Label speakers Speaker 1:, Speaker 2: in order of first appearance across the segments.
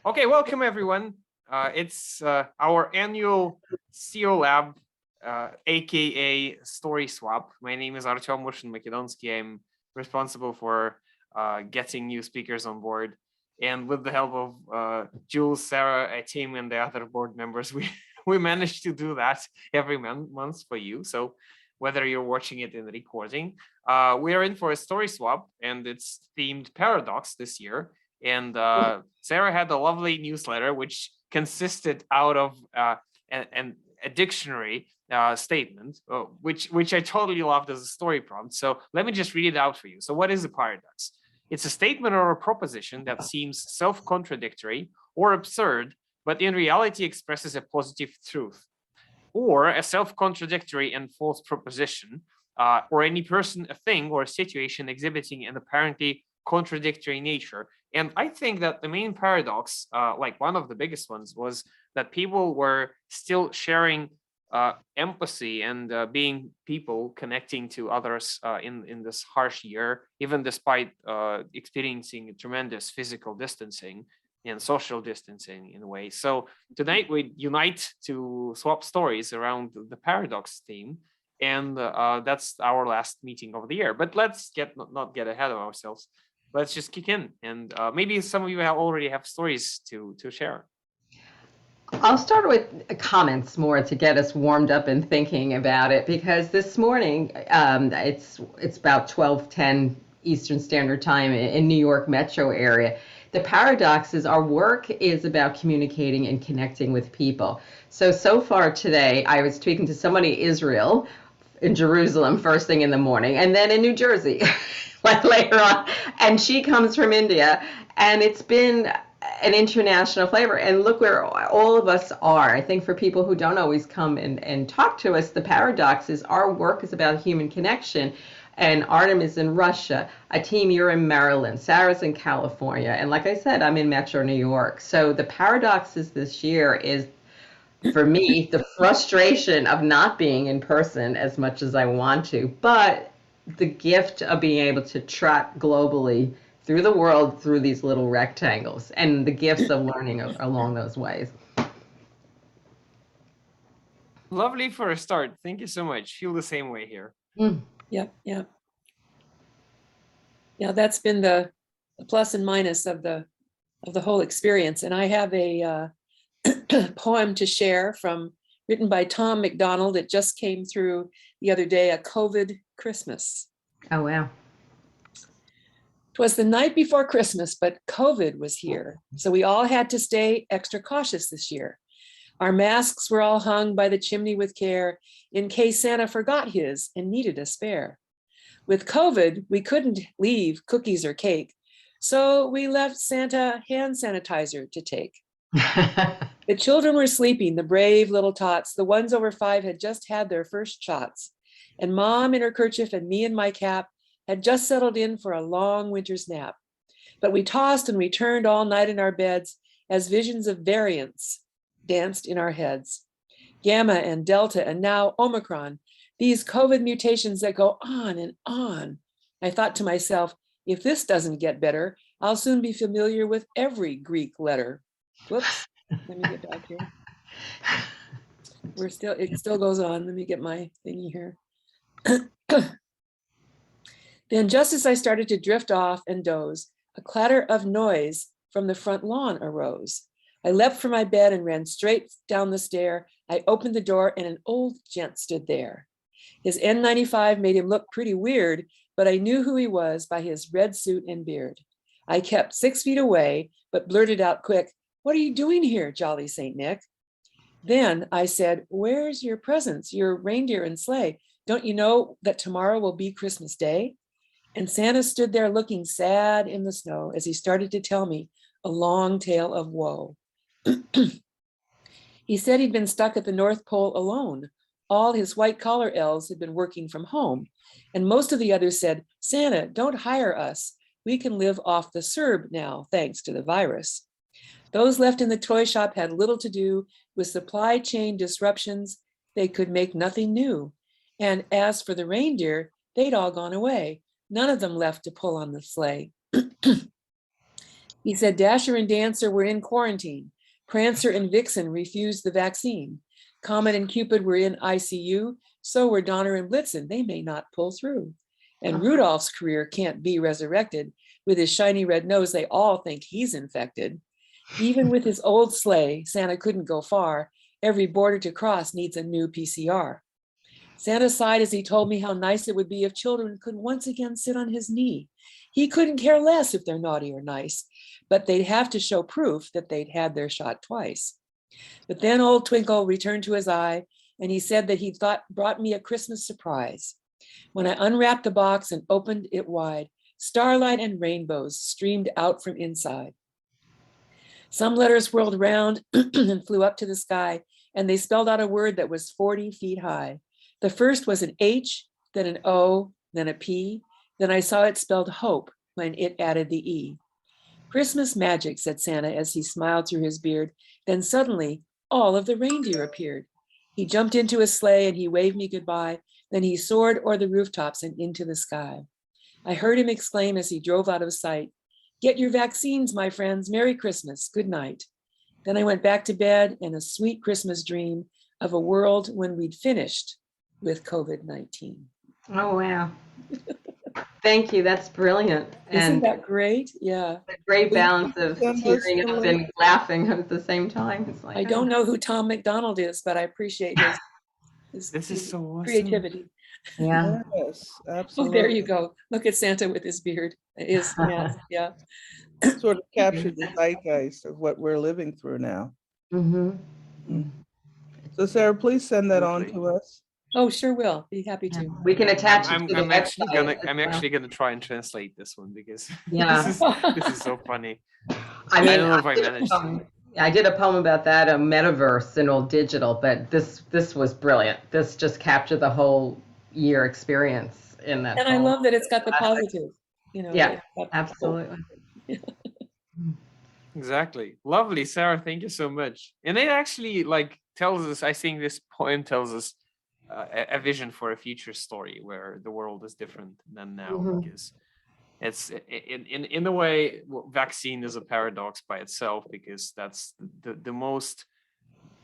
Speaker 1: Okay, welcome everyone. It's our annual SIO Lab, aka Story Swap. My name is Artyom Mushin-Makedonsky. I'm responsible for getting new speakers on board. And with the help of Jules, Sarah, Tim, and the other board members, we managed to do that every month for you. So whether you're watching it in the recording, we are in for a story swap, and it's themed paradox this year. And Sarah had a lovely newsletter which consisted out of a dictionary statement, which I totally loved as a story prompt. So let me just read it out for you. So what is a paradox? It's a statement or a proposition that seems self-contradictory or absurd, but in reality expresses a positive truth. Or a self-contradictory and false proposition, or any person, a thing, or a situation exhibiting an apparently contradictory nature. And I think that the main paradox, like one of the biggest ones, was that people were still sharing empathy and being people, connecting to others in this harsh year, even despite experiencing tremendous physical distancing and social distancing in a way. So tonight we unite to swap stories around the paradox theme, and that's our last meeting of the year. But let's not get ahead of ourselves. Let's just kick in, and maybe some of you already have stories to share.
Speaker 2: I'll start with comments more to get us warmed up and thinking about it, because this morning it's about 12:10 Eastern Standard Time in New York metro area. The paradox is our work is about communicating and connecting with people. So far today, I was speaking to somebody in Israel, in Jerusalem, first thing in the morning, and then in New Jersey, like later on. And she comes from India, and it's been an international flavor. And look where all of us are. I think for people who don't always come and talk to us, the paradox is our work is about human connection. And Artem is in Russia, Atim, you're in Maryland, Sarah's in California, and like I said, I'm in Metro New York. So the paradoxes this year is, for me, the frustration of not being in person as much as I want to, but the gift of being able to trot globally through the world through these little rectangles, and the gifts of learning along those ways.
Speaker 1: Lovely for a start. Thank you so much. Feel the same way here.
Speaker 3: Yep. Yeah, that's been the plus and minus of the whole experience. And I have a poem to share written by Tom McDonald. It just came through the other day, A COVID Christmas.
Speaker 2: Oh, wow.
Speaker 3: 'Twas the night before Christmas, but COVID was here. So we all had to stay extra cautious this year. Our masks were all hung by the chimney with care in case Santa forgot his and needed a spare. With COVID, we couldn't leave cookies or cake, so we left Santa hand sanitizer to take. The children were sleeping, the brave little tots. The ones over 5 had just had their first shots. And Mom in her kerchief and me in my cap had just settled in for a long winter's nap. But we tossed and we turned all night in our beds as visions of variants danced in our heads. Gamma and Delta and now Omicron, these COVID mutations that go on and on. I thought to myself, if this doesn't get better, I'll soon be familiar with every Greek letter. Whoops, let me get back here. It still goes on. Let me get my thingy here. Then just as I started to drift off and doze, a clatter of noise from the front lawn arose. I leapt from my bed and ran straight down the stair. I opened the door and an old gent stood there. His N95 made him look pretty weird, but I knew who he was by his red suit and beard. I kept 6 feet away, but blurted out quick, "What are you doing here, jolly Saint Nick?" Then I said, "Where's your presents, your reindeer and sleigh? Don't you know that tomorrow will be Christmas Day?" And Santa stood there looking sad in the snow as he started to tell me a long tale of woe. He said he'd been stuck at the North Pole alone. All his white-collar elves had been working from home. And most of the others said, "Santa, don't hire us. We can live off the CERB now, thanks to the virus." Those left in the toy shop had little to do with supply chain disruptions. They could make nothing new. And as for the reindeer, they'd all gone away. None of them left to pull on the sleigh. He said Dasher and Dancer were in quarantine. Prancer and Vixen refused the vaccine. Comet and Cupid were in ICU. So were Donner and Blitzen. They may not pull through. And Rudolph's career can't be resurrected. With his shiny red nose, they all think he's infected. Even with his old sleigh, Santa couldn't go far. Every border to cross needs a new PCR. Santa sighed as he told me how nice it would be if children could once again sit on his knee. He couldn't care less if they're naughty or nice, but they'd have to show proof that they'd had their shot twice. But then old Twinkle returned to his eye, and he said that he thought brought me a Christmas surprise. When I unwrapped the box and opened it wide, starlight and rainbows streamed out from inside. Some letters whirled around and flew up to the sky, and they spelled out a word that was 40 feet high. The first was an H, then an O, then a P. Then I saw it spelled hope when it added the E. Christmas magic, said Santa as he smiled through his beard. Then suddenly, all of the reindeer appeared. He jumped into his sleigh and he waved me goodbye. Then he soared o'er the rooftops and into the sky. I heard him exclaim as he drove out of sight, "Get your vaccines, my friends. Merry Christmas. Good night." Then I went back to bed in a sweet Christmas dream of a world when we'd finished with COVID-19.
Speaker 2: Oh, wow. Thank you. That's brilliant.
Speaker 3: Isn't
Speaker 2: And
Speaker 3: that great? Yeah.
Speaker 2: a great balance of
Speaker 4: Send us
Speaker 2: tearing
Speaker 4: the
Speaker 2: up
Speaker 4: link.
Speaker 2: and laughing at the same time. It's like,
Speaker 3: I don't know who Tom McDonald is, but I appreciate his
Speaker 1: This is so awesome.
Speaker 3: creativity.
Speaker 2: Yeah.
Speaker 4: Yes,
Speaker 3: Oh,
Speaker 4: absolutely.
Speaker 3: there you go. Look at Santa with his beard. His mask. Yeah.
Speaker 4: Sort of captured the zeitgeist of what we're living through now.
Speaker 2: Mm-hmm.
Speaker 4: So Sarah, please send that on
Speaker 1: Absolutely.
Speaker 4: to us.
Speaker 3: Oh, sure will. Be happy to.
Speaker 2: We can attach it
Speaker 1: I'm,
Speaker 2: to the
Speaker 1: I'm actually
Speaker 2: website
Speaker 1: gonna
Speaker 2: as
Speaker 1: I'm
Speaker 2: well.
Speaker 1: actually gonna try and translate this one because
Speaker 2: Yeah.
Speaker 1: this is so funny.
Speaker 2: I mean,
Speaker 1: I don't know if I
Speaker 2: did a
Speaker 1: managed
Speaker 2: poem-
Speaker 1: to.
Speaker 2: I did a poem about that, a metaverse and all digital, but this was brilliant. This just captured the whole year experience in that
Speaker 3: And I
Speaker 2: poem.
Speaker 3: love that it's got the positive, you know.
Speaker 2: Yeah,
Speaker 3: it's got-
Speaker 2: absolutely.
Speaker 1: Exactly. Lovely, Sarah. Thank you so much. And it actually like tells us, I think this poem tells us a vision for a future story where the world is different than now,
Speaker 2: Mhm.
Speaker 1: because it's in a way, vaccine is a paradox by itself, because that's the most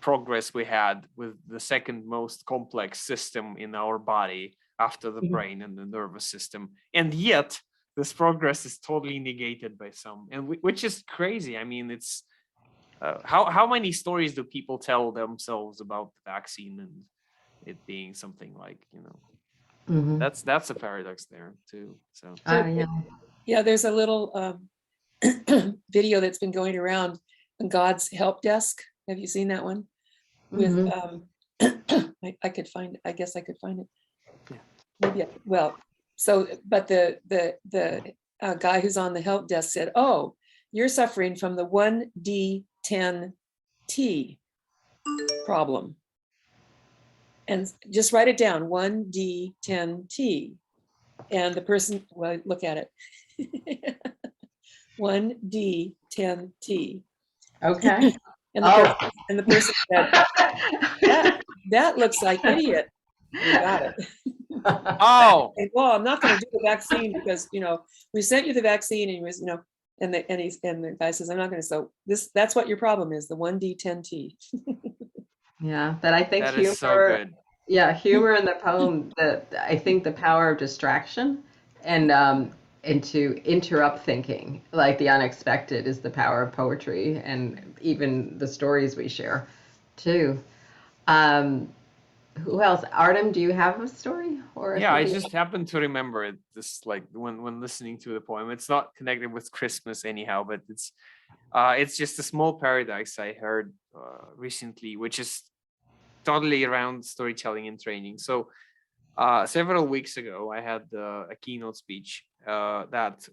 Speaker 1: progress we had with the second most complex system in our body after the
Speaker 2: Mhm.
Speaker 1: brain and the nervous system, and yet this progress is totally negated by some, and which is crazy. I mean, it's how many stories do people tell themselves about the vaccine and it being something like,
Speaker 2: Mhm.
Speaker 1: that's a paradox there too. So
Speaker 2: Yeah.
Speaker 3: Yeah, there's a little video that's been going around on God's help desk. Have you seen that one? With
Speaker 2: Mhm.
Speaker 3: I could find, I guess I could find it.
Speaker 1: Yeah.
Speaker 3: Maybe well, so but the guy who's on the help desk said, "Oh, you're suffering from the 1D10T problem." And just write it down, 1D10T. And the person, well, look at it. 1D10T.
Speaker 2: Okay.
Speaker 3: And
Speaker 2: Oh.
Speaker 3: the person said, that looks like idiot. We got it.
Speaker 1: oh,
Speaker 3: Well, I'm not going to do the vaccine because, we sent you the vaccine and he was, and the guy says, I'm not going to. So that's what your problem is, the 1D10T.
Speaker 2: Yeah, but I think
Speaker 1: that
Speaker 2: humor.
Speaker 1: is so good.
Speaker 2: Yeah, humor in the poem. I think the power of distraction and to interrupt thinking, like the unexpected, is the power of poetry, and even the stories we share, too. Who else? Artem, do you have a story or?
Speaker 1: Yeah, I just happened to remember it this, like, when listening to the poem. It's not connected with Christmas anyhow, but it's just a small paradox I heard recently, which is totally around storytelling and training. So several weeks ago, I had a keynote speech that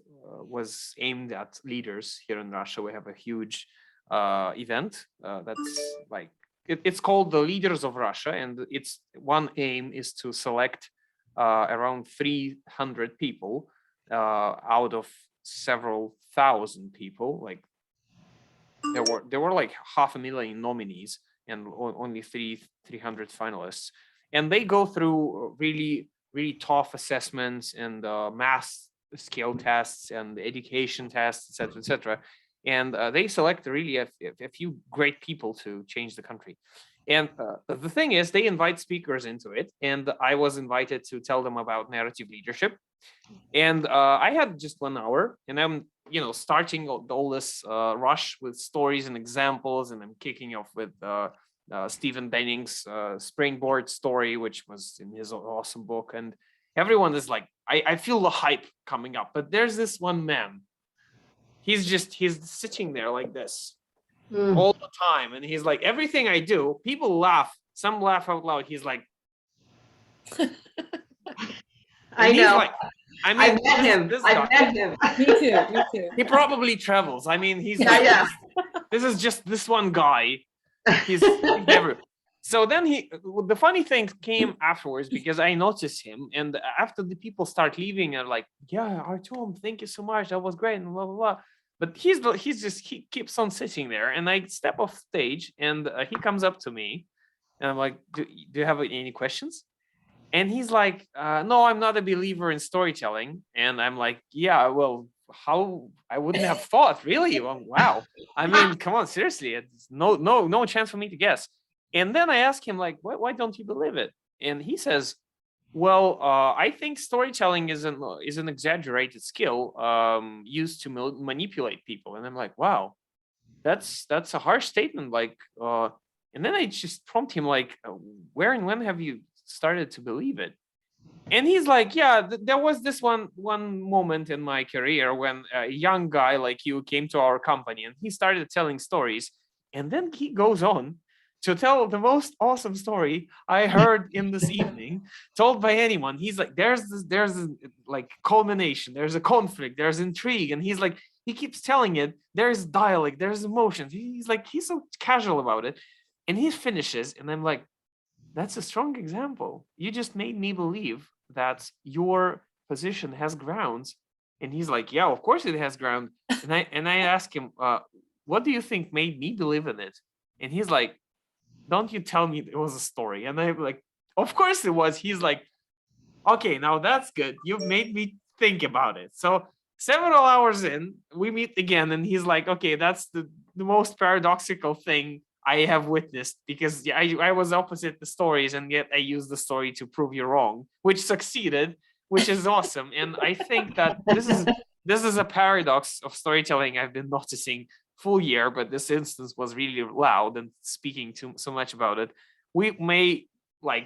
Speaker 1: was aimed at leaders here in Russia. We have a huge event that's like, it's called the Leaders of Russia, and its one aim is to select around 300 people out of several thousand people. Like there were like 500,000 nominees and only 300 finalists, and they go through really tough assessments and math skill tests and education tests, etc., etc. and they select really a few great people to change the country. And the thing is, they invite speakers into it, and I was invited to tell them about narrative leadership. And I had just 1 hour, and I'm, starting all this rush with stories and examples, and I'm kicking off with Stephen Benning's Springboard story, which was in his awesome book. And everyone is like, I feel the hype coming up, but there's this one man. He's sitting there like this all the time, and he's like, everything I do, people laugh. Some laugh out loud. He's like,
Speaker 2: I know.
Speaker 1: Like, I
Speaker 2: mean, I met him. I met him.
Speaker 3: Me too. Me too.
Speaker 1: He probably travels. I mean, he's This is just this one guy. He's never. So then the funny thing came afterwards, because I noticed him, and after the people start leaving, I'm like, yeah, Artyom, thank you so much. That was great, and blah blah blah. But he keeps on sitting there, and I step off stage, and he comes up to me, and I'm like, do you have any questions? And he's like, no, I'm not a believer in storytelling. And I'm like, yeah, well, how? I wouldn't have thought, really. Well, wow. I mean, come on, seriously, it's no chance for me to guess. And then I ask him, like, why don't you believe it? And he says, well, I think storytelling is an exaggerated skill used to manipulate people. And I'm like, wow, that's a harsh statement. Like, and then I just prompt him, like, where and when have you started to believe it? And he's like, yeah, there was this one moment in my career when a young guy like you came to our company, and he started telling stories. And then he goes on to tell the most awesome story I heard in this evening, told by anyone. He's like, there's like culmination, there's a conflict, there's intrigue. And he's like, he keeps telling it, there's dialogue, there's emotions. He's so casual about it. And he finishes, and I'm like, that's a strong example. You just made me believe that your position has grounds. And he's like, yeah, of course it has ground. And I ask him, what do you think made me believe in it? And he's like, don't you tell me it was a story. And I'm like, of course it was. He's like, okay, now that's good. You've made me think about it. So several hours in, we meet again, and he's like, okay, that's the most paradoxical thing I have witnessed, because I was opposite the stories, and yet I used the story to prove you wrong, which succeeded, which is awesome. And I think that this is a paradox of storytelling I've been noticing full year, but this instance was really loud and speaking so much about it. We may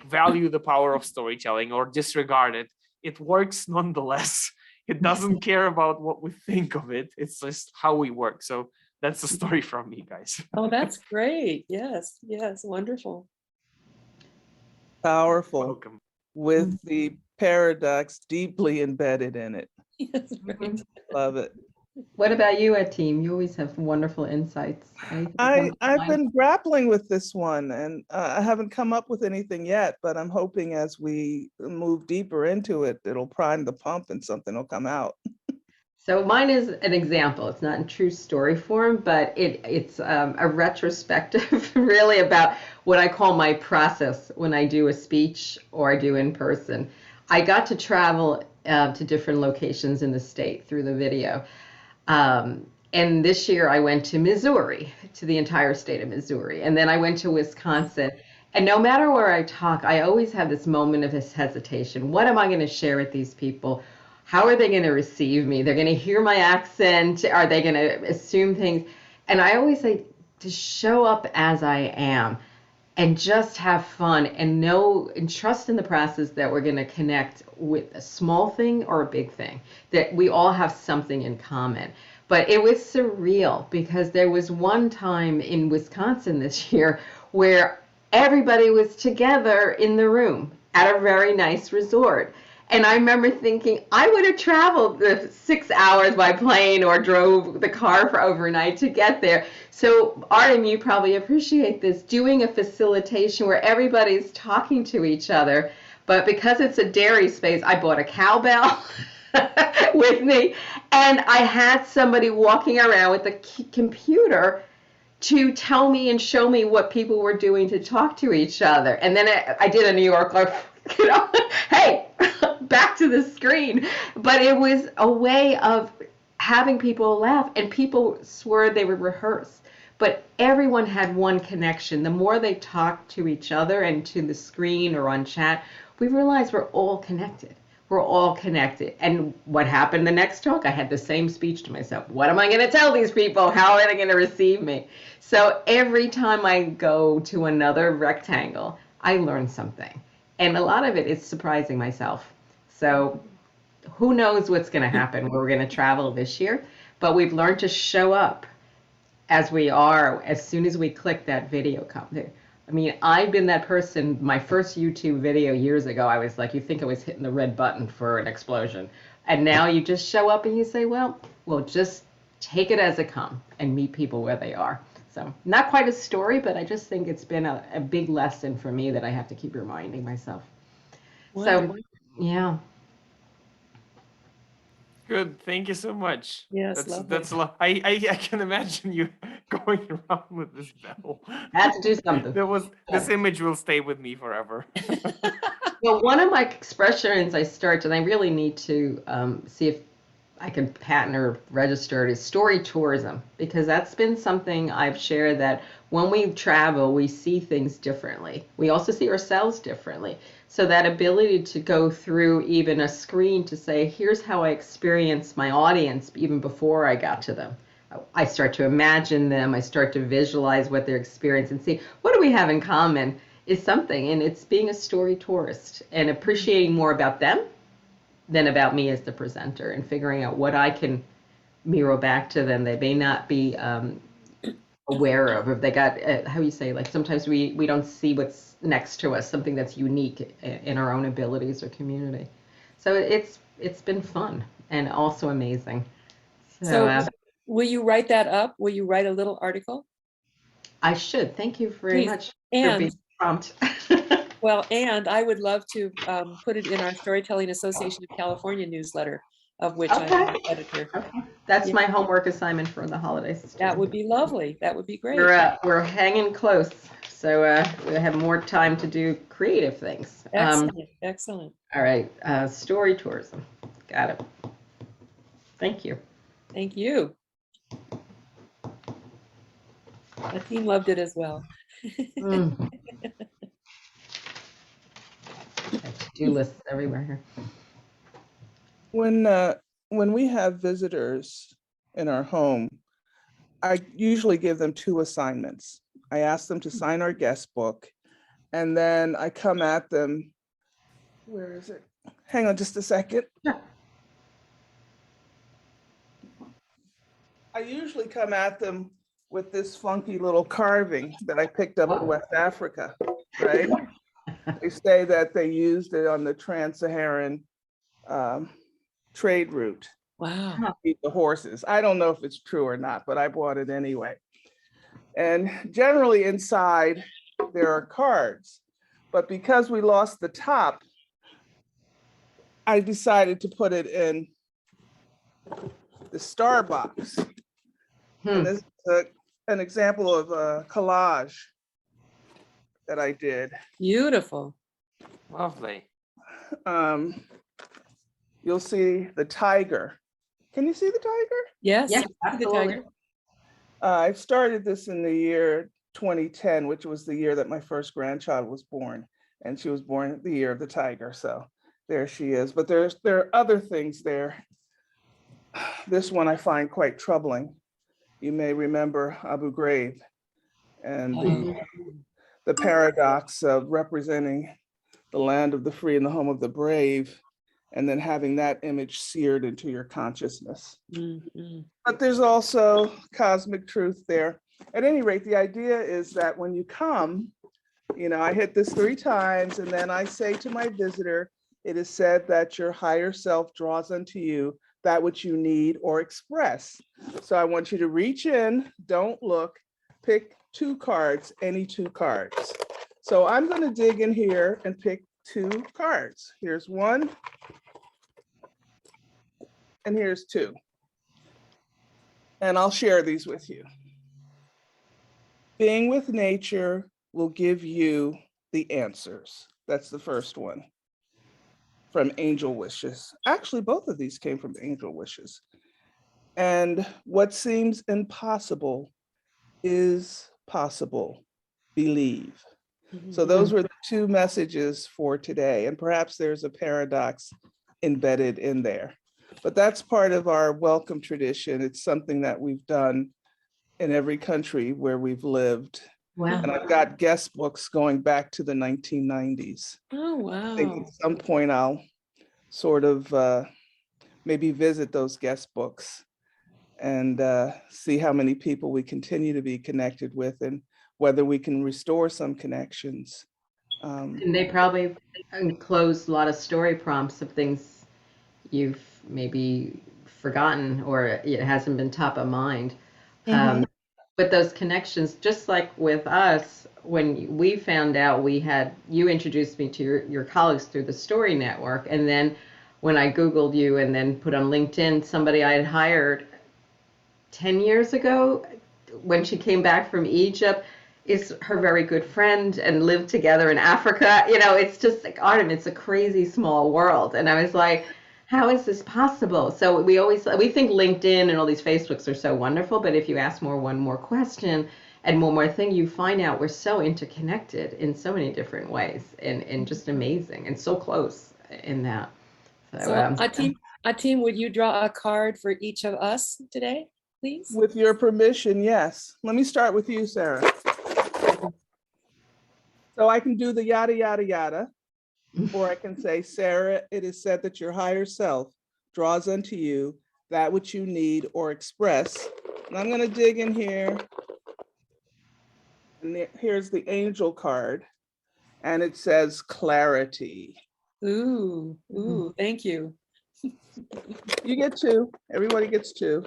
Speaker 1: value the power of storytelling or disregard it. It works nonetheless. It doesn't care about what we think of it. It's just how we work. So that's the story from me, guys.
Speaker 3: Oh, that's great. Yes, wonderful.
Speaker 4: Powerful.
Speaker 1: Welcome.
Speaker 4: With the paradox deeply embedded in it.
Speaker 3: Yes, right.
Speaker 4: Love it.
Speaker 2: What about you, Atim? You always have wonderful insights.
Speaker 4: I've been grappling with this one, and I haven't come up with anything yet, but I'm hoping as we move deeper into it, it'll prime the pump and something will come out.
Speaker 2: So mine is an example. It's not in true story form, but it's a retrospective really about what I call my process when I do a speech or I do in person. I got to travel to different locations in the state through the video. And this year I went to Missouri, to the entire state of Missouri. And then I went to Wisconsin. And no matter where I talk, I always have this moment of this hesitation. What am I going to share with these people? How are they going to receive me? They're going to hear my accent. Are they going to assume things? And I always say to show up as I am and just have fun and know and trust in the process that we're going to connect with a small thing or a big thing, that we all have something in common. But it was surreal because there was one time in Wisconsin this year where everybody was together in the room at a very nice resort. And I remember thinking, I would have traveled the 6 hours by plane or drove the car for overnight to get there. So Artem, you probably appreciate this, doing a facilitation where everybody's talking to each other. But because it's a dairy space, I bought a cowbell with me. And I had somebody walking around with a computer to tell me and show me what people were doing to talk to each other. And then I did a New York, hey, back to the screen. But it was a way of having people laugh, and people swore they would rehearse. But everyone had one connection. The more they talked to each other and to the screen or on chat, we realized we're all connected. We're all connected. And what happened the next talk? I had the same speech to myself. What am I going to tell these people? How are they going to receive me? So every time I go to another rectangle, I learn something. And a lot of it is surprising myself. So who knows what's going to happen where we're going to travel this year, but we've learned to show up as we are as soon as we click that video comment. I mean, I've been that person. My first YouTube video years ago, I was like, you think I was hitting the red button for an explosion. And now you just show up and you say, well, we'll just take it as it comes and meet people where they are. So not quite a story, but I just think it's been a big lesson for me that I have to keep reminding myself. So, yeah.
Speaker 1: Good. Thank you so much.
Speaker 3: Yes,
Speaker 1: That's a lot. I can imagine you going around with this bell.
Speaker 2: Had to do something.
Speaker 1: This image will stay with me forever.
Speaker 2: Well, one of my expressions I start, and I really need to see if I can patent or register it, is story tourism, because that's been something I've shared, that when we travel, we see things differently. We also see ourselves differently. So that ability to go through even a screen to say, here's how I experience my audience even before I got to them. I start to imagine them. I start to visualize what they're experiencing and see, what do we have in common, is something. And it's being a story tourist and appreciating more about them than about me as the presenter, and figuring out what I can mirror back to them they may not be aware of. If they got, how you say, like sometimes we don't see what's next to us, something that's unique in our own abilities or community. So it's been fun and also amazing.
Speaker 3: So will you write that up? Will you write a little article?
Speaker 2: I should. Thank you very much for being prompt.
Speaker 3: Well, and I would love to put it in our Storytelling Association of California newsletter, of which I'm an editor.
Speaker 2: Okay. That's my homework assignment for the holidays.
Speaker 3: That would be lovely. That would be great.
Speaker 2: We're hanging close, so we have more time to do creative things.
Speaker 3: Excellent. Excellent.
Speaker 2: All right, story tourism. Got it. Thank you.
Speaker 3: Thank you. The team loved it as well.
Speaker 2: To-do lists everywhere here.
Speaker 4: When we have visitors in our home, I usually give them 2 assignments. I ask them to sign our guest book, and then I come at them. Where is it? Hang on just a second.
Speaker 2: Yeah.
Speaker 4: I usually come at them with this funky little carving that I picked up in West Africa, right? They say that they used it on the trans-Saharan trade route.
Speaker 3: Wow.
Speaker 4: To feed the horses. I don't know if it's true or not, but I bought it anyway. And generally inside there are cards, but because we lost the top, I decided to put it in the star box. And this is an example of a collage that I did.
Speaker 3: Beautiful.
Speaker 1: Lovely.
Speaker 4: You'll see the tiger. Can you see the tiger?
Speaker 3: Yes.
Speaker 2: Yes,
Speaker 3: The tiger.
Speaker 4: I started this in the year 2010, which was the year that my first grandchild was born. And she was born the year of the tiger. So there she is. But there are other things there. This one I find quite troubling. You may remember Abu Ghraib and the paradox of representing the land of the free and the home of the brave, and then having that image seared into your consciousness. But there's also cosmic truth there. At any rate, the idea is that when you come, I hit this 3 times, and then I say to my visitor, it is said that your higher self draws unto you that which you need or express. So I want you to reach in, don't look, pick 2 cards, any 2 cards. So I'm going to dig in here and pick 2 cards. Here's 1, and here's 2. And I'll share these with you. Being with nature will give you the answers. That's the first one. From Angel Wishes. Actually, both of these came from Angel Wishes. And what seems impossible is possible. Believe. So those were the two messages for today. And perhaps there's a paradox embedded in there. But that's part of our welcome tradition. It's something that we've done in every country where we've lived.
Speaker 2: Wow.
Speaker 4: And I've got guest books going back to the 1990s.
Speaker 3: Oh,
Speaker 4: I think
Speaker 3: wow.
Speaker 4: at some point I'll sort of maybe visit those guest books and see how many people we continue to be connected with and whether we can restore some connections.
Speaker 2: And they probably enclosed a lot of story prompts of things you've maybe forgotten or it hasn't been top of mind.
Speaker 4: Mhm.
Speaker 2: But those connections, just like with us, when we found out you introduced me to your colleagues through the Story Network. And then when I Googled you and then put on LinkedIn, somebody I had hired 10 years ago when she came back from Egypt is her very good friend and lived together in Africa. It's just like, Artem, it's a crazy small world. And I was like, how is this possible? So we think LinkedIn and all these Facebooks are so wonderful, but if you ask one more question and one more thing, you find out we're so interconnected in so many different ways and just amazing and so close in that.
Speaker 3: So Atim, would you draw a card for each of us today, please?
Speaker 4: With your permission, yes. Let me start with you, Sarah. So I can do the yada, yada, yada, or I can say, Sarah, it is said that your higher self draws unto you that which you need or express. And I'm going to dig in here. And here's the angel card. And it says clarity.
Speaker 3: Ooh, thank you.
Speaker 4: You get two. Everybody gets two.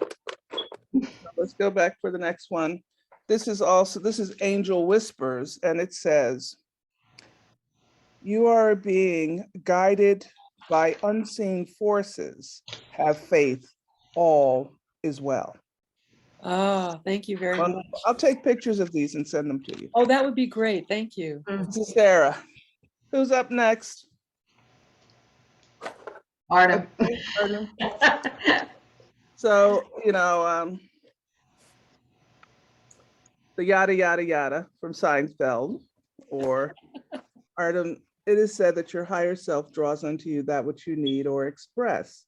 Speaker 4: Let's go back for the next one. This is Angel Whispers, and it says, you are being guided by unseen forces. Have faith, all is well.
Speaker 3: Oh, thank you very much.
Speaker 4: I'll take pictures of these and send them to you.
Speaker 3: Oh, that would be great. Thank you.
Speaker 4: Sarah, who's up next?
Speaker 2: Artem.
Speaker 4: Okay, Artem. So, the yada, yada, yada from Seinfeld, or Artem, it is said that your higher self draws unto you that which you need or express.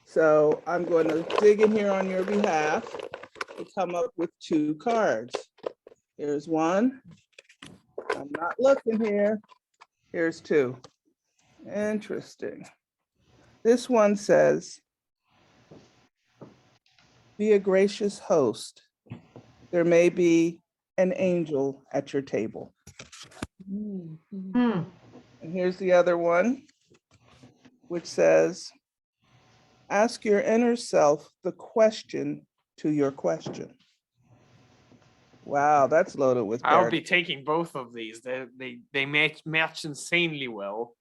Speaker 4: So I'm going to dig in here on your behalf to come up with two cards. Here's one. I'm not looking here. Here's two. Interesting. This one says, be a gracious host. There may be an angel at your table. And here's the other one, which says, ask your inner self the question to your question. Wow, that's loaded with
Speaker 1: I'll
Speaker 4: paradox.
Speaker 1: be taking both of these. They match insanely well.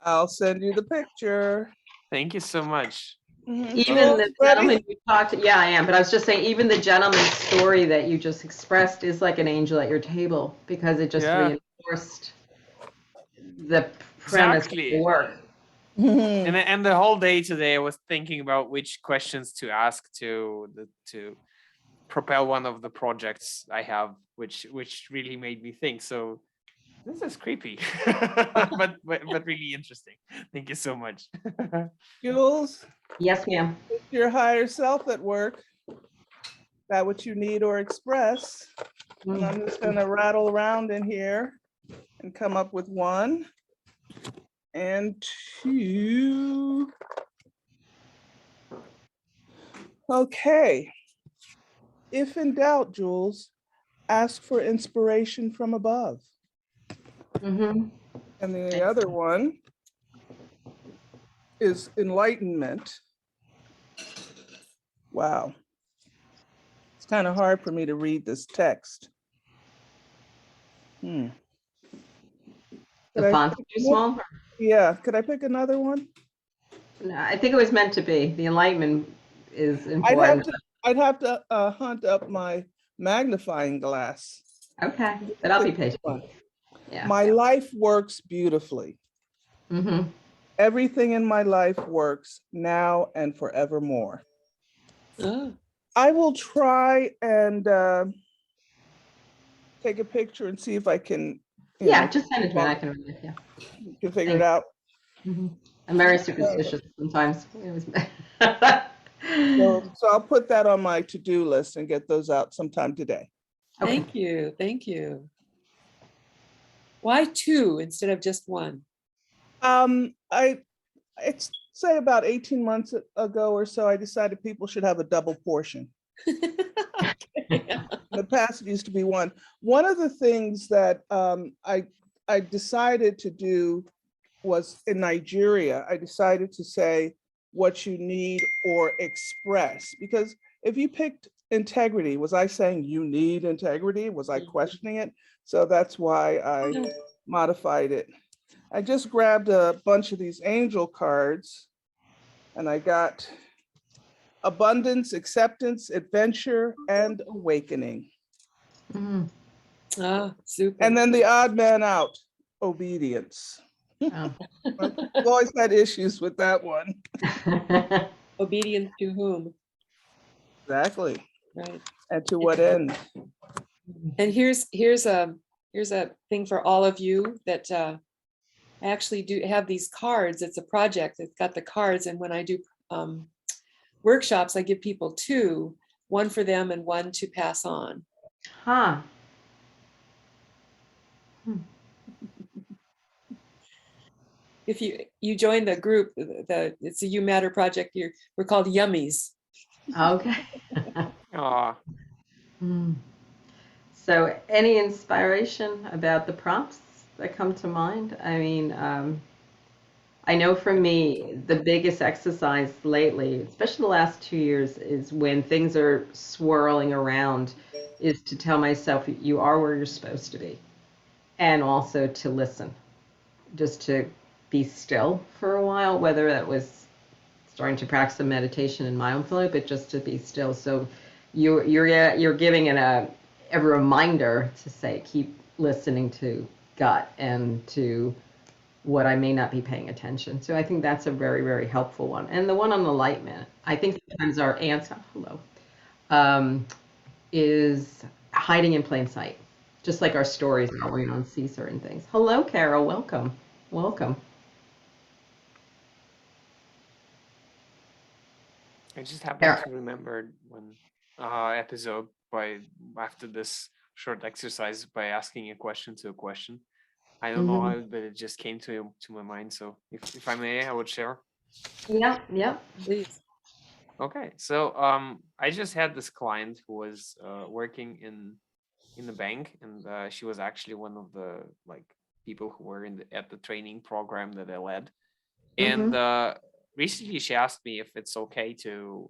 Speaker 4: I'll send you the picture.
Speaker 1: Thank you so much.
Speaker 2: Even the gentleman you talked to, yeah, I am, but I was just saying, even the gentleman's story that you just expressed is like an angel at your table because it just reinforced the premise of the work.
Speaker 1: And the whole day today, I was thinking about which questions to ask to propel one of the projects I have, which really made me think. So this is creepy, but really interesting. Thank you so much.
Speaker 4: Jules?
Speaker 2: Yes, ma'am.
Speaker 4: Your higher self at work, that what you need or express. And I'm just going to rattle around in here and come up with one and two. Okay. If in doubt, Jules, ask for inspiration from above. And the other one is enlightenment. Wow. It's kind of hard for me to read this text.
Speaker 2: The font's too small?
Speaker 4: Yeah, could I pick another one?
Speaker 2: No, I think it was meant to be. The enlightenment is important.
Speaker 4: I'd have to hunt up my magnifying glass.
Speaker 2: Okay, but I'll be patient.
Speaker 4: Yeah. My life works beautifully. Everything in my life works now and forevermore.
Speaker 3: Oh,
Speaker 4: I will try and take a picture and see if I can,
Speaker 2: Yeah, just send it to me. I can read it. Yeah.
Speaker 4: can figure it out.
Speaker 2: I'm very superstitious sometimes. It was.
Speaker 4: So I'll put that on my to-do list and get those out sometime today.
Speaker 2: Okay.
Speaker 3: thank you. Thank you. Why 2 instead of just 1?
Speaker 4: It's say about 18 months ago or so, I decided people should have a double portion. In the past, it used to be 1. One of the things that I decided to do was in Nigeria, I decided to say what you need or express, because if you picked integrity, was I saying you need integrity? Was I questioning it? So that's why I modified it. I just grabbed a bunch of these angel cards and I got abundance, acceptance, adventure, and awakening.
Speaker 2: Mhm.
Speaker 3: Ah, super.
Speaker 4: And then the odd man out, obedience.
Speaker 2: Oh.
Speaker 4: I've always had issues with that one.
Speaker 3: Obedient to whom?
Speaker 4: Exactly.
Speaker 3: Right.
Speaker 4: And to what end?
Speaker 3: And here's a thing for all of you that I actually do have these cards. It's a project. It's got the cards, and when I do workshops, I give people 2, one for them and one to pass on.
Speaker 2: Huh.
Speaker 3: If you join the group, it's a You Matter project. We're called Yummies.
Speaker 2: Okay.
Speaker 1: Aw,
Speaker 2: Hmm. So, any inspiration about the prompts that come to mind? I mean, I know for me, the biggest exercise lately, especially the last 2 years, is when things are swirling around, is to tell myself you are where you're supposed to be, and also to listen, just to be still for a while, whether that was starting to practice some meditation in my own flow, but just to be still. So you're giving it a reminder to say keep listening to gut and to what I may not be paying attention. So I think that's a very, very helpful one. And the one on enlightenment, I think sometimes our answer, hello, is hiding in plain sight, just like our stories are when on see certain things. Hello, Carol, welcome, welcome.
Speaker 1: I just happened
Speaker 2: Eric.
Speaker 1: to remember one episode by after this short exercise by asking a question to a question. I don't know how, but it just came to my mind. So if I may, I would share.
Speaker 2: Yeah, yeah.
Speaker 3: Please.
Speaker 1: Okay, so I just had this client who was working in the bank, and she was actually one of the like people who were at the training program that I led. And recently, she asked me if it's okay to,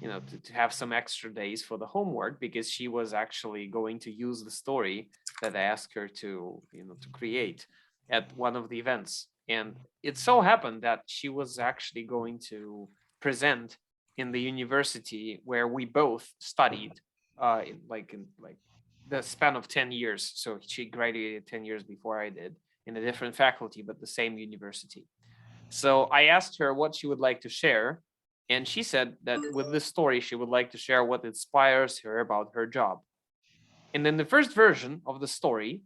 Speaker 1: to have some extra days for the homework, because she was actually going to use the story that I asked her to, to create at one of the events. And it so happened that she was actually going to present in the university where we both studied, in the span of 10 years. So she graduated 10 years before I did in a different faculty, but the same university. So I asked her what she would like to share. And she said that with this story, she would like to share what inspires her about her job. And in the first version of the story,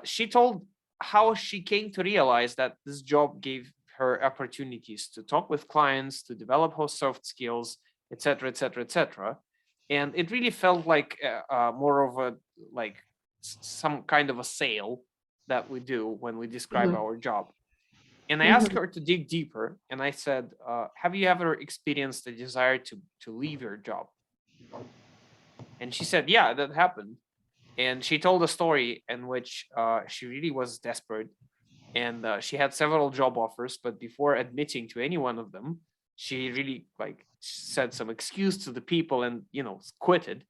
Speaker 1: she told how she came to realize that this job gave her opportunities to talk with clients, to develop her soft skills, etc., etc., etc. And it really felt like more of a some kind of a sale that we do when we describe our job. And I asked her to dig deeper, and I said, have you ever experienced the desire to leave your job? And she said, yeah, that happened. And she told a story in which she really was desperate, and she had several job offers, but before admitting to any one of them, she really said some excuse to the people and quitted.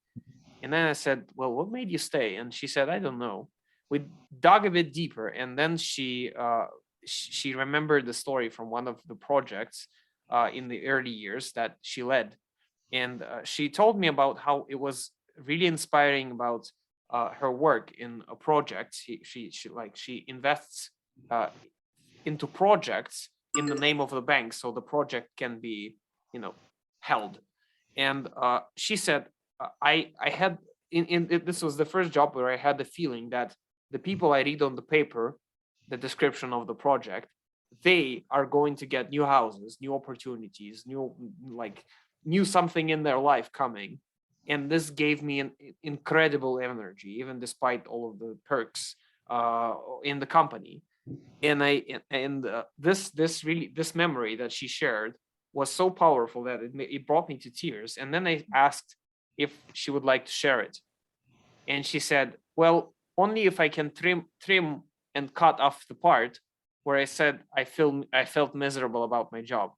Speaker 1: And then I said, well, what made you stay? And she said, I don't know. We dug a bit deeper, and then she remembered the story from one of the projects in the early years that she led. And she told me about how it was really inspiring about her work in a project. She invests into projects in the name of the bank, so the project can be, held. And she said, I had this was the first job where I had the feeling that the people I read on the paper, the description of the project, they are going to get new houses, new opportunities, new something in their life coming. And this gave me an incredible energy, even despite all of the perks in the company. And this memory that she shared was so powerful that it brought me to tears. And then I asked if she would like to share it, and she said, "Well, only if I can trim and cut off the part where I said I felt miserable about my job."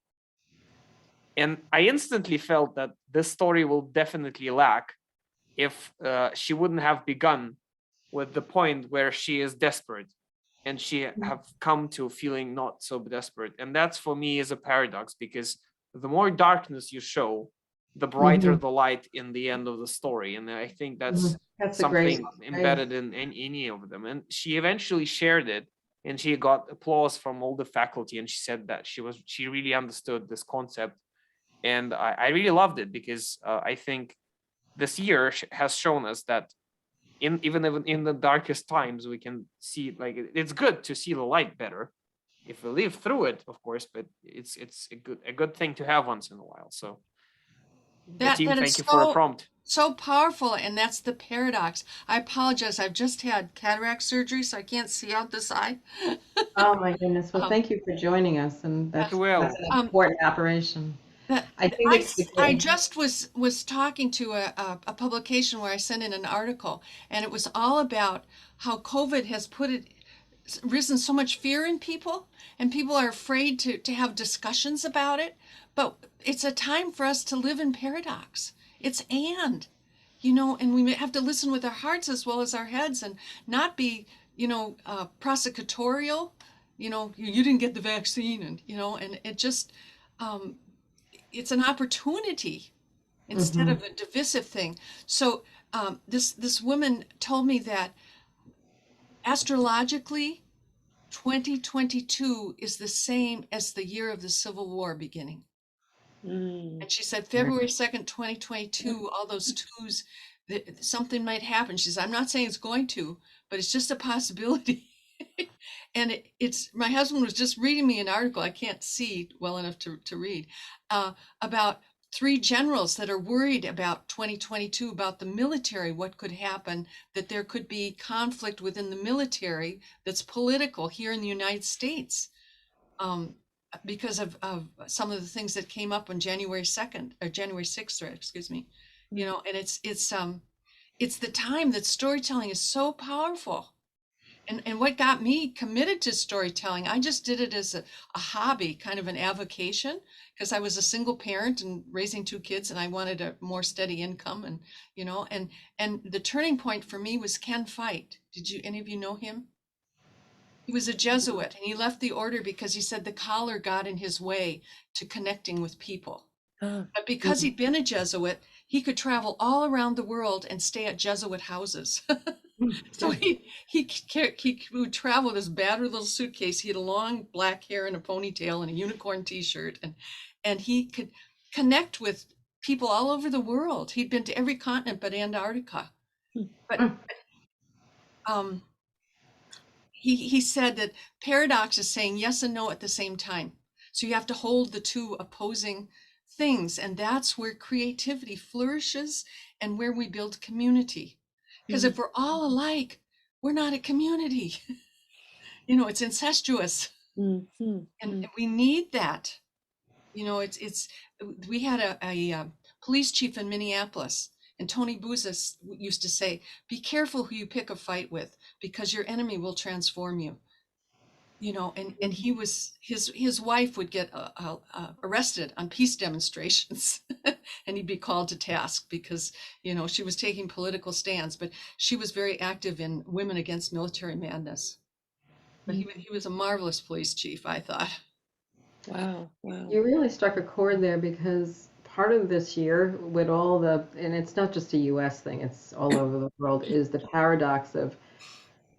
Speaker 1: And I instantly felt that this story will definitely lack if she wouldn't have begun with the point where she is desperate and she have come to feeling not so desperate. And that's, for me, is a paradox, because the more darkness you show, the brighter the light in the end of the story. And I think that's something embedded in any of them. And she eventually shared it, and she got applause from all the faculty, and she said that she really understood this concept. And I really loved it, because I think this year has shown us that even in the darkest times, we can see, like, it's good to see the light better if we live through it, of course, but it's a good thing to have once in a while. So team, thank you for a prompt.
Speaker 5: So powerful, and that's the paradox. I apologize. I've just had cataract surgery, so I can't see out this eye.
Speaker 2: Oh my goodness. Well, thank you for joining us, and that's an important operation.
Speaker 5: I just was talking to a publication where I sent in an article, and it was all about how COVID has risen so much fear in people, and people are afraid to have discussions about it. But it's a time for us to live in paradox. It's and we have to listen with our hearts as well as our heads, and not be, prosecutorial. You didn't get the vaccine, and and it just it's an opportunity instead of a divisive thing. So this woman told me that astrologically, 2022 is the same as the year of the Civil War beginning. And she said February 2nd, 2022, all those twos, something might happen. She said, I'm not saying it's going to, but it's just a possibility. And my husband was just reading me an article, I can't see well enough to read, about 3 generals that are worried about 2022, about the military, what could happen, that there could be conflict within the military that's political here in the United States. Because of some of the things that came up on January 2nd or January 6th, excuse me, and it's the time that storytelling is so powerful. And what got me committed to storytelling, I just did it as a hobby, kind of an avocation, because I was a single parent and raising 2 kids, and I wanted a more steady income, and and the turning point for me was Ken Fite. Any of you know him? He was a Jesuit, and he left the order because he said the collar got in his way to connecting with people. But because he'd been a Jesuit, he could travel all around the world and stay at Jesuit houses. So he would travel with his battered little suitcase. He had a long black hair and a ponytail and a unicorn T-shirt, and he could connect with people all over the world. He'd been to every continent but Antarctica. But he said that paradox is saying yes and no at the same time. So you have to hold the two opposing things, and that's where creativity flourishes and where we build community. Because if we're all alike, we're not a community. It's incestuous, and we need that. We had a police chief in Minneapolis, and Tony Buzis used to say, be careful who you pick a fight with, because your enemy will transform you. And his wife would get arrested on peace demonstrations and he'd be called to task because, she was taking political stands, but she was very active in Women Against Military Madness. But he was a marvelous police chief, I thought.
Speaker 3: Wow.
Speaker 2: You really struck a chord there, because part of this year with and it's not just a US thing, it's all over the world, is the paradox of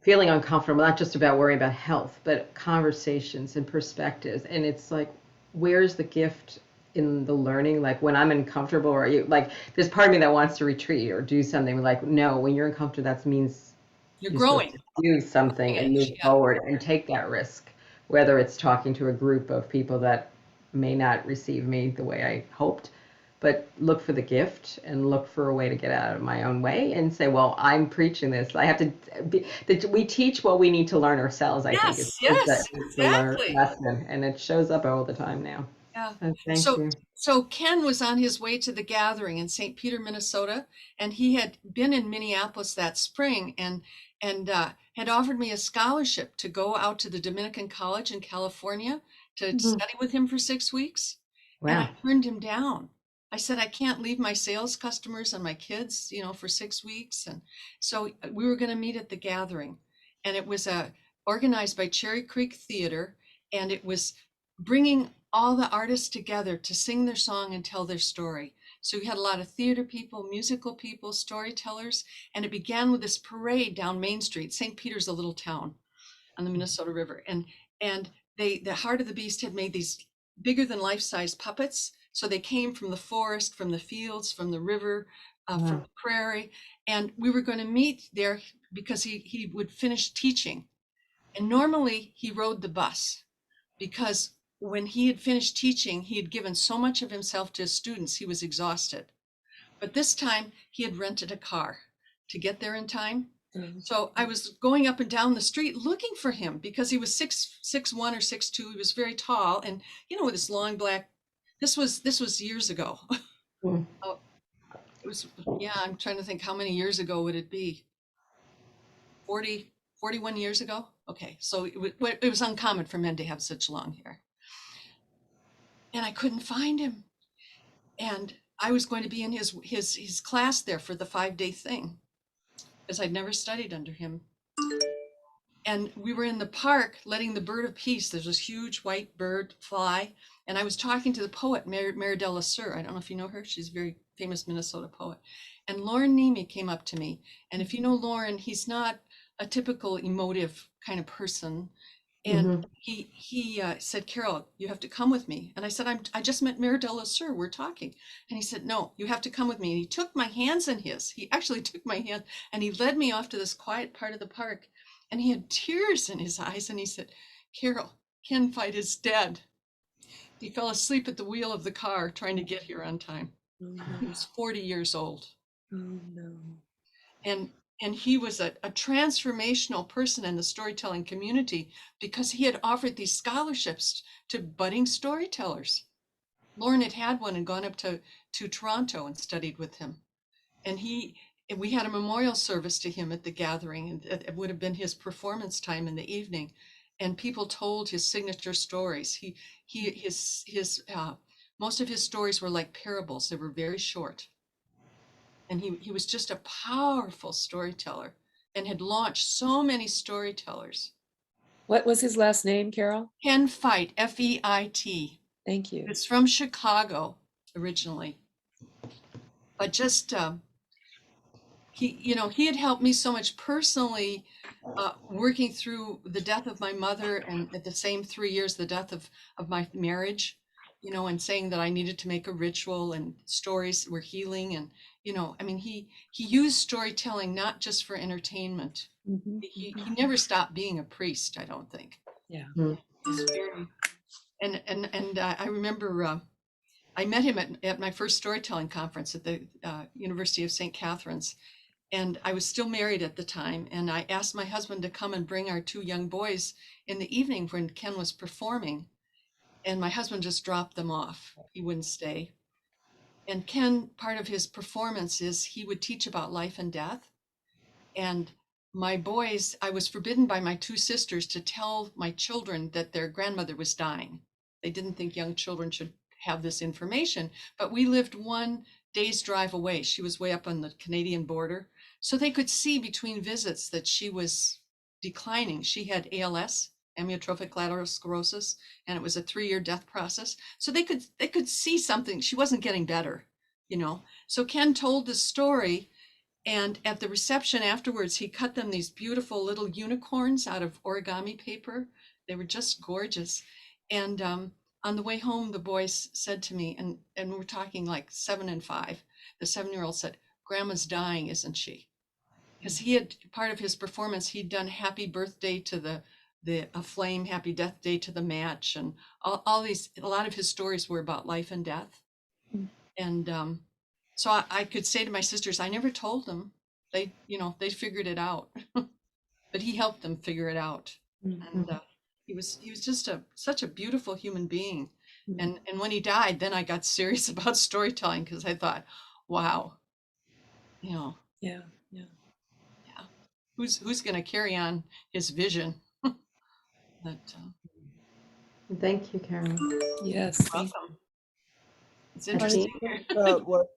Speaker 2: feeling uncomfortable, not just about worrying about health, but conversations and perspectives. And it's like, where's the gift in the learning? Like when I'm uncomfortable, or you like, there's part of me that wants to retreat or do something. Like, no, when you're uncomfortable, that means
Speaker 5: You're
Speaker 2: you're supposed
Speaker 5: growing.
Speaker 2: to do something and move
Speaker 5: Yeah.
Speaker 2: forward and take that risk, whether it's talking to a group of people that may not receive me the way I hoped, but look for the gift and look for a way to get out of my own way and say, well, I'm preaching this. I have to be, we teach what we need to learn ourselves, I think.
Speaker 5: Yes,
Speaker 2: It's the
Speaker 5: exactly.
Speaker 2: lesson, and it shows up all the time now.
Speaker 5: Yeah.
Speaker 2: So thank
Speaker 5: So,
Speaker 2: you.
Speaker 5: so Ken was on his way to the gathering in St. Peter, Minnesota, and he had been in Minneapolis that spring and had offered me a scholarship to go out to the Dominican College in California to study with him for 6 weeks. And I
Speaker 2: Wow.
Speaker 5: turned him down. I said, I can't leave my sales customers and my kids, for 6 weeks. And so we were going to meet at the gathering. And it was organized by Cherry Creek Theater. And it was bringing all the artists together to sing their song and tell their story. So we had a lot of theater people, musical people, storytellers. And it began with this parade down Main Street. St. Peter's a little town on the Minnesota River. And the Heart of the Beast had made these bigger than life-size puppets. So they came from the forest, from the fields, from the river, from the prairie. And we were going to meet there because he would finish teaching. And normally he rode the bus because when he had finished teaching, he had given so much of himself to his students, he was exhausted. But this time he had rented a car to get there in time. So I was going up and down the street looking for him because he was 6'1" or 6'2". He was very tall, and with his long black. This was years ago.
Speaker 2: Mm.
Speaker 5: Oh, it was, yeah. I'm trying to think, how many years ago would it be? 41 years ago. Okay, so it was uncommon for men to have such long hair, and I couldn't find him, and I was going to be in his class there for the 5-day thing, because I'd never studied under him. And we were in the park letting the bird of peace, there's this huge white bird, fly. And I was talking to the poet, Mary de la Sur. I don't know if you know her. She's a very famous Minnesota poet. And Lauren Nemi came up to me. And if you know Lauren, he's not a typical emotive kind of person. And he said, Carol, you have to come with me. And I said, I just met Mary de la Sur. We're talking. And he said, no, you have to come with me. And he took my hands in his. He actually took my hand and he led me off to this quiet part of the park. And he had tears in his eyes. And he said, Carol, Ken Fight is dead. He fell asleep at the wheel of the car trying to get here on time. He was 40 years old.
Speaker 3: Oh, no.
Speaker 5: And he was a transformational person in the storytelling community because he had offered these scholarships to budding storytellers. Lauren had one and gone up to Toronto and studied with him. And we had a memorial service to him at the gathering, and it would have been his performance time in the evening. And people told his signature stories. His most of his stories were like parables. They were very short. And he was just a powerful storyteller and had launched so many storytellers.
Speaker 3: What was his last name, Carol?
Speaker 5: Ken Fight, F-E-I-T.
Speaker 3: Thank you.
Speaker 5: It's from Chicago originally. But just, he had helped me so much personally, working through the death of my mother, and at the same 3 years, the death of my marriage, and saying that I needed to make a ritual, and stories were healing. And, he used storytelling not just for entertainment. He never stopped being a priest, I don't think.
Speaker 3: Yeah.
Speaker 5: He's very, and I remember I met him at my first storytelling conference at the University of St. Catherine's. And I was still married at the time. And I asked my husband to come and bring our 2 young boys in the evening when Ken was performing. And my husband just dropped them off. He wouldn't stay. And Ken, part of his performance is he would teach about life and death. And my boys, I was forbidden by my 2 sisters to tell my children that their grandmother was dying. They didn't think young children should have this information, but we lived 1 day's drive away. She was way up on the Canadian border. So they could see between visits that she was declining. She had ALS, amyotrophic lateral sclerosis, and it was a 3-year death process. So they could see something. She wasn't getting better, So Ken told the story And at the reception afterwards, he cut them these beautiful little unicorns out of origami paper. They were just gorgeous. And on the way home, the boys said to me, and we're talking like 7 and 5, the 7-year-old said, "Grandma's dying, isn't she?" Because he had, part of his performance, he'd done happy birthday to the flame, happy death day to the match. And all these, a lot of his stories were about life and death. And so I could say to my sisters, I never told them. They, they figured it out, but he helped them figure it out. And he was just such a beautiful human being. And when he died, then I got serious about storytelling, because I thought, wow,
Speaker 3: Yeah.
Speaker 5: who's going to carry on his vision? But
Speaker 2: Thank you, Carol.
Speaker 3: Yes.
Speaker 5: welcome. It's
Speaker 2: I
Speaker 5: interesting.
Speaker 2: think-
Speaker 4: About what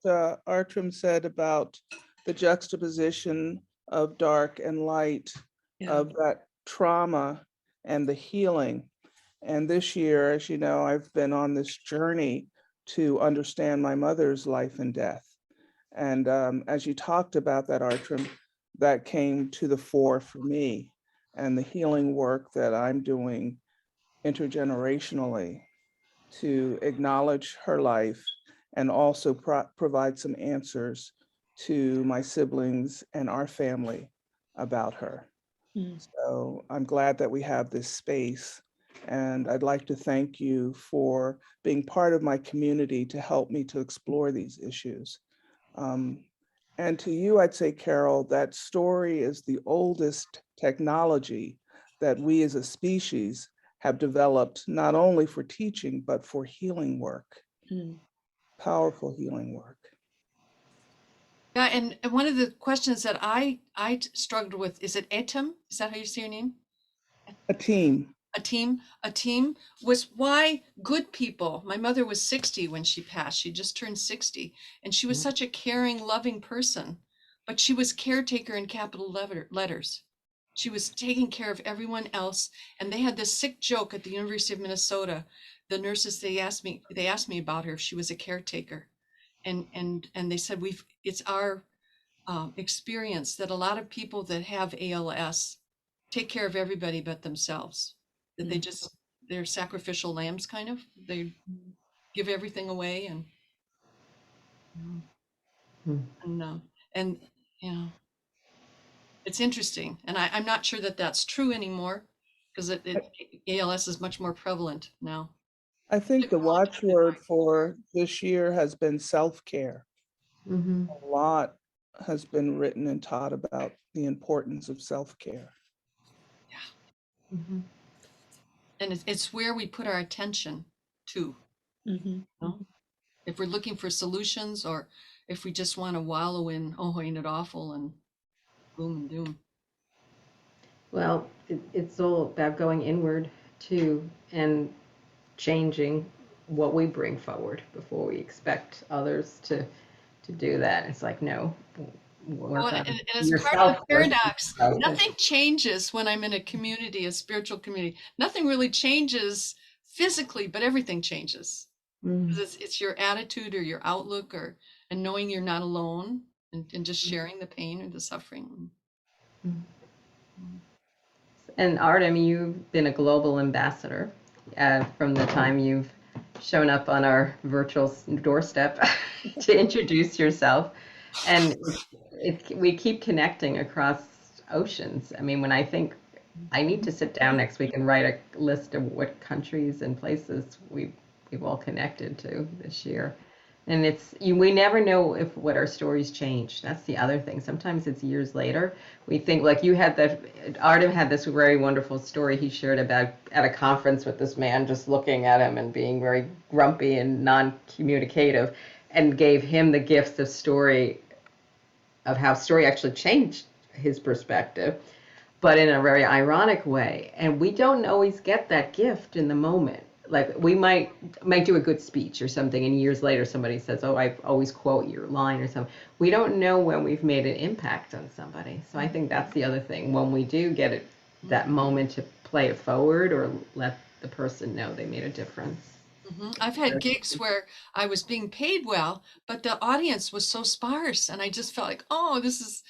Speaker 4: Artrim said about the juxtaposition of dark and light,
Speaker 3: Yeah.
Speaker 4: of that trauma and the healing. And this year, as you know, I've been on this journey to understand my mother's life and death. And as you talked about that, Artrim, that came to the fore for me, and the healing work that I'm doing intergenerationally to acknowledge her life and also provide some answers to my siblings and our family about her. So I'm glad that we have this space, and I'd like to thank you for being part of my community to help me to explore these issues. And to you, I'd say, Carol, that story is the oldest technology that we as a species have developed, not only for teaching, but for healing work, powerful healing work.
Speaker 5: Yeah, and one of the questions that I struggled with, is it Etem? Is that how you say your name?
Speaker 4: A team.
Speaker 5: A team was why good people. My mother was 60 when she passed. She just turned 60, and she was such a caring, loving person, but she was caretaker in capital letters. She was taking care of everyone else. And they had this sick joke at the University of Minnesota. The nurses, they asked me about her if she was a caretaker. And they said, it's our experience that a lot of people that have ALS take care of everybody but themselves. That they're sacrificial lambs, kind of. They give everything away, and it's interesting. And I'm not sure that that's true anymore, because ALS is much more prevalent now.
Speaker 4: I think the watchword for this year has been self-care. A lot has been written and taught about the importance of self-care.
Speaker 5: And it's where we put our attention too. If we're looking for solutions, or if we just want to wallow in, oh, ain't it awful, and gloom and doom.
Speaker 2: Well, it's all about going inward too, and changing what we bring forward before we expect others to do that. It's like, no, work on
Speaker 5: and as part
Speaker 2: yourself
Speaker 5: of the paradox,
Speaker 2: first.
Speaker 5: nothing changes when I'm in a community, a spiritual community. Nothing really changes physically, but everything changes. Because it's your attitude or your outlook, and knowing you're not alone, and just sharing the pain or the suffering.
Speaker 2: And Artem, you've been a global ambassador from the time you've shown up on our virtual doorstep to introduce yourself. And we keep connecting across oceans. I mean, when I think I need to sit down next week and write a list of what countries and places we've all connected to this year. And we never know what our stories change. That's the other thing. Sometimes it's years later. We think, like Artem had this very wonderful story he shared about at a conference with this man just looking at him and being very grumpy and non-communicative, and gave him the gifts of how story actually changed his perspective, but in a very ironic way. And we don't always get that gift in the moment. Like, we might do a good speech or something, and years later somebody says, oh, I always quote your line or something. We don't know when we've made an impact on somebody. So I think that's the other thing. When we do get that moment to play it forward or let the person know they made a difference.
Speaker 5: I've had gigs where I was being paid well, but the audience was so sparse, and I just felt like, oh, this is,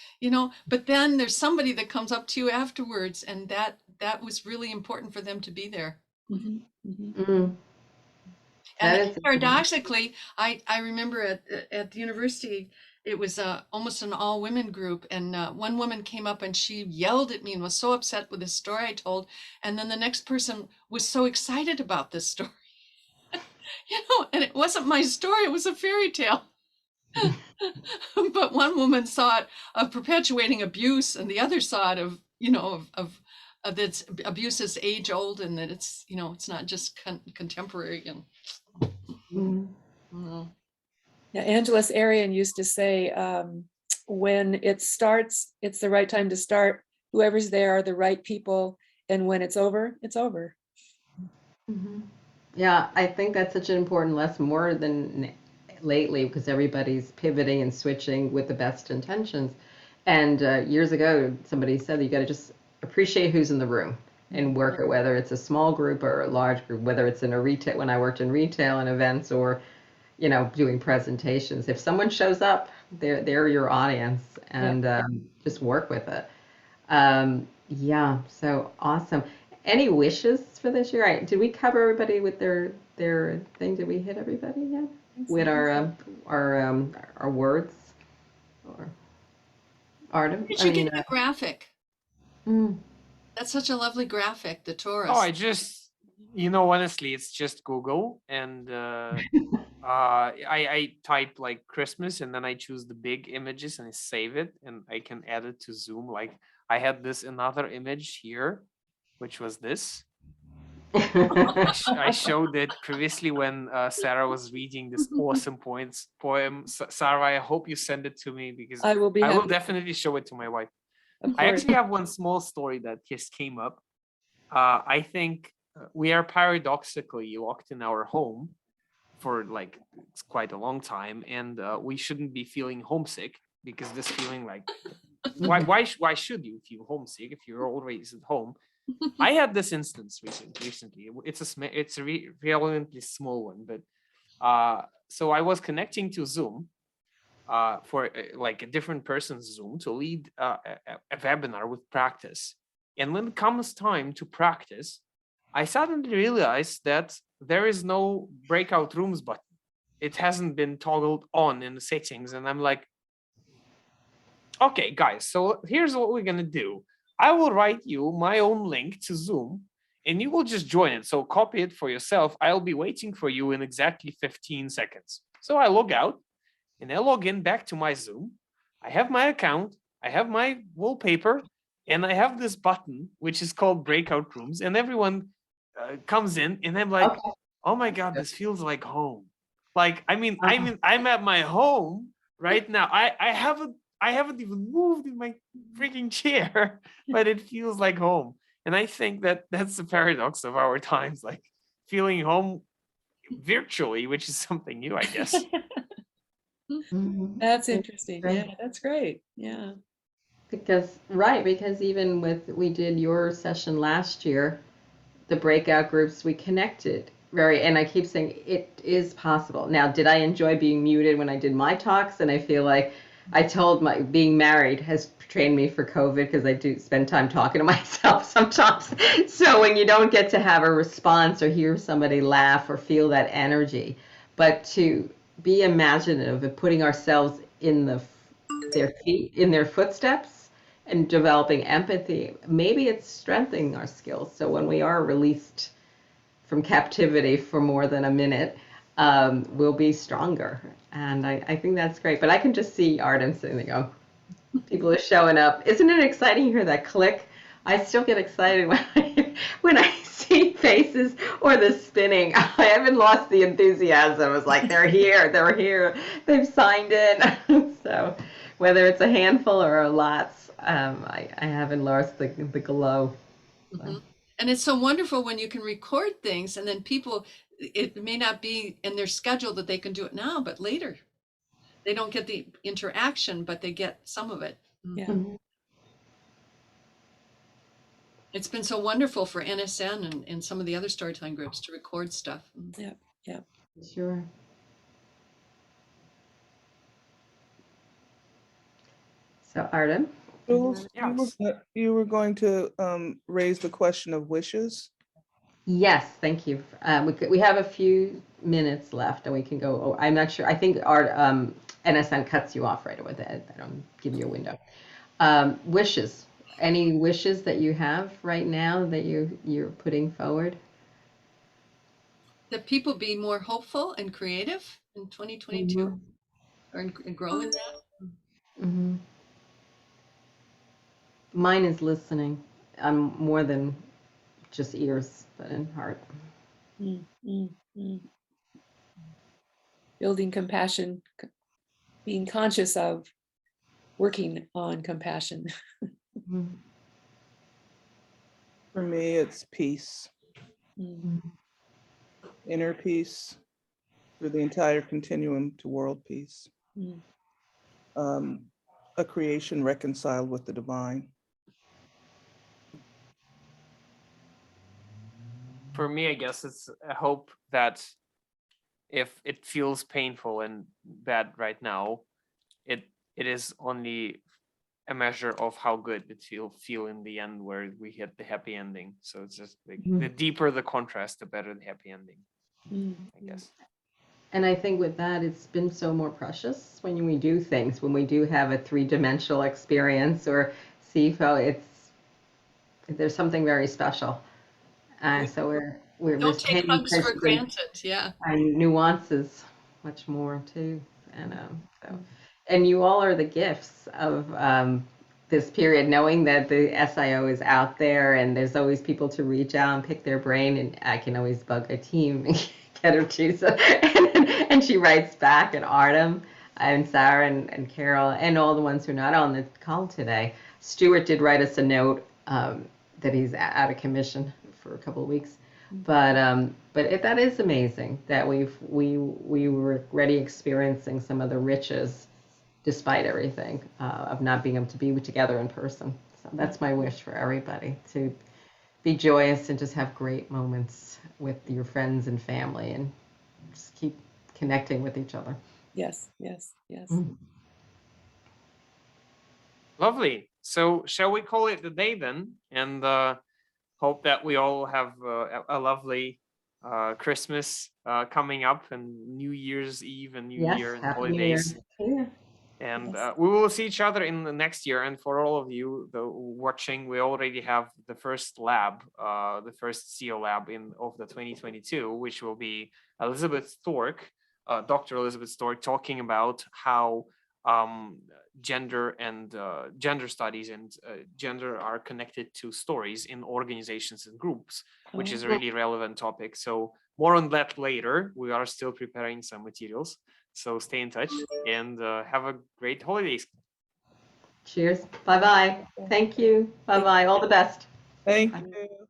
Speaker 5: but then there's somebody that comes up to you afterwards, and that was really important for them to be there.
Speaker 3: Mhm, mhm.
Speaker 2: Mm, that
Speaker 5: And
Speaker 2: is
Speaker 5: paradoxically, I remember at the university, it was almost an all-women group, and one woman came up and she yelled at me and was so upset with the story I told, and then the next person was so excited about this story. And it wasn't my story, it was a fairy tale. But one woman saw it of perpetuating abuse, and the other saw it of, that abuse is age old, and that it's not just contemporary. And
Speaker 2: Mm.
Speaker 3: Yeah, Angeles Arian used to say, when it starts, it's the right time to start. Whoever's there are the right people. And when it's over, it's over.
Speaker 2: Mhm. Yeah, I think that's such an important lesson, more than lately, because everybody's pivoting and switching with the best intentions. And years ago, somebody said that you got to just appreciate who's in the room and work it, whether it's a small group or a large group, whether it's in a retail, when I worked in retail and events, or doing presentations. If someone shows up, they're your audience, and just work with it. Yeah, so awesome. Any wishes for this year? Did we cover everybody with their thing? Did we hit everybody yet with our words or Artem?
Speaker 5: you
Speaker 2: I
Speaker 5: should
Speaker 2: mean,
Speaker 5: get the graphic.
Speaker 2: mm,
Speaker 5: That's such a lovely graphic, the Taurus.
Speaker 1: Oh, I just, honestly, it's just Google, and I type like Christmas, and then I choose the big images and I save it, and I can add it to Zoom. Like I had this another image here, which was this. I showed it previously when Sarah was reading this awesome poem. Sarah, I hope you send it to me, because
Speaker 3: I will be
Speaker 1: I will
Speaker 3: happy.
Speaker 1: definitely show it to my wife.
Speaker 3: Of
Speaker 1: I
Speaker 3: course.
Speaker 1: actually have one small story that just came up. I think we are paradoxically locked in our home for like it's quite a long time, and we shouldn't be feeling homesick, because this feeling like why should you feel homesick if you're always at home? I had this instance recently. It's a relatively small one, but so I was connecting to Zoom for like a different person's Zoom to lead a webinar with practice. And when it comes time to practice, I suddenly realized that there is no breakout rooms button. It hasn't been toggled on in the settings. And I'm like, okay, guys, so here's what we're going to do. I will write you my own link to Zoom, and you will just join it. So copy it for yourself. I'll be waiting for you in exactly 15 seconds. So I log out and I log in back to my Zoom. I have my account, I have my wallpaper, and I have this button, which is called breakout rooms. And everyone comes in, and I'm like,
Speaker 2: okay.
Speaker 1: oh my God, this feels like home. Like, I'm at my home right now. I haven't even moved in my freaking chair, but it feels like home. And I think that that's the paradox of our times, like feeling home virtually, which is something new, I guess.
Speaker 2: Mhm.
Speaker 3: That's interesting.
Speaker 2: Right.
Speaker 3: Yeah, that's great. Yeah.
Speaker 2: Because even we did your session last year, the breakout groups, we connected and I keep saying it is possible. Now, did I enjoy being muted when I did my talks? And I feel like I told my being married has trained me for COVID, because I do spend time talking to myself sometimes. So when you don't get to have a response or hear somebody laugh or feel that energy, but to be imaginative of putting ourselves in their feet, in their footsteps, and developing empathy, maybe it's strengthening our skills. So when we are released from captivity for more than a minute, we'll be stronger. And I think that's great. But I can just see Artem sitting there, oh, people are showing up. Isn't it exciting to hear that click? I still get excited when I see faces or the spinning. I haven't lost the enthusiasm. It's like they're here, they've signed in. So whether it's a handful or lots, I haven't lost the glow. So.
Speaker 5: And it's so wonderful when you can record things, and then people, it may not be in their schedule that they can do it now, but later. They don't get the interaction, but they get some of it.
Speaker 3: Yeah.
Speaker 2: Mhm.
Speaker 5: It's been so wonderful for NSN and some of the other storytelling groups to record stuff.
Speaker 3: Yeah.
Speaker 2: Sure. So Artem?
Speaker 4: Jules,
Speaker 1: Yes.
Speaker 4: you were going to raise the question of wishes.
Speaker 2: Yes, thank you. We have a few minutes left and we can go, oh, I'm not sure. I think our NSN cuts you off right away. They don't give you a window. Wishes. Any wishes that you have right now that you're putting forward?
Speaker 5: That people be more hopeful and creative in 2022 and grow in that.
Speaker 2: Mhm. Mine is listening. I'm more than just ears, but in heart.
Speaker 3: Mm, mm, mm. Building compassion, being conscious of working on compassion.
Speaker 2: Mhm.
Speaker 4: For me, it's peace,
Speaker 3: Mm,
Speaker 4: inner peace through the entire continuum to world peace.
Speaker 3: mm.
Speaker 4: A creation reconciled with the divine.
Speaker 1: For me, I guess it's a hope that if it feels painful and bad right now, it is only a measure of how good it feel in the end, where we hit the happy ending. So it's just like the deeper the contrast, the better the happy ending,
Speaker 3: Mm,
Speaker 1: I guess.
Speaker 2: And I think with that, it's been so more precious when we do things, when we do have a three-dimensional experience or CFO, there's something very special. So we're
Speaker 5: Don't take
Speaker 2: paying
Speaker 5: hugs for
Speaker 2: attention
Speaker 5: granted. Yeah.
Speaker 2: and nuances much more too. And and you all are the gifts of this period, knowing that the SIO is out there and there's always people to reach out and pick their brain, and I can always bug a team and get her to. So, and she writes back, and Artem and Sarah and Carol and all the ones who are not on the call today. Stuart did write us a note that he's out of commission for a couple of weeks. But that is amazing that we were already experiencing some of the riches despite everything of not being able to be together in person. So that's my wish for everybody, to be joyous and just have great moments with your friends and family and just keep connecting with each other.
Speaker 3: yes, yes, yes.
Speaker 1: Lovely. So shall we call it the day then? And hope that we all have a lovely Christmas coming up, and New Year's Eve and New
Speaker 2: Yes,
Speaker 1: Year and
Speaker 2: Happy New Year.
Speaker 1: holidays.
Speaker 2: Yeah.
Speaker 1: And
Speaker 3: Yes.
Speaker 1: we will see each other in the next year. And for all of you watching, we already have the first lab, the first SEO lab of the 2022, which will be Elizabeth Stork, Dr. Elizabeth Stork, talking about how gender and gender studies and gender are connected to stories in organizations and groups, which is a really relevant topic. So more on that later. We are still preparing some materials. So stay in touch and have a great holidays.
Speaker 2: Cheers. Bye-bye. Thank you. Bye-bye. All the best.
Speaker 4: Thank
Speaker 2: Bye.
Speaker 4: you.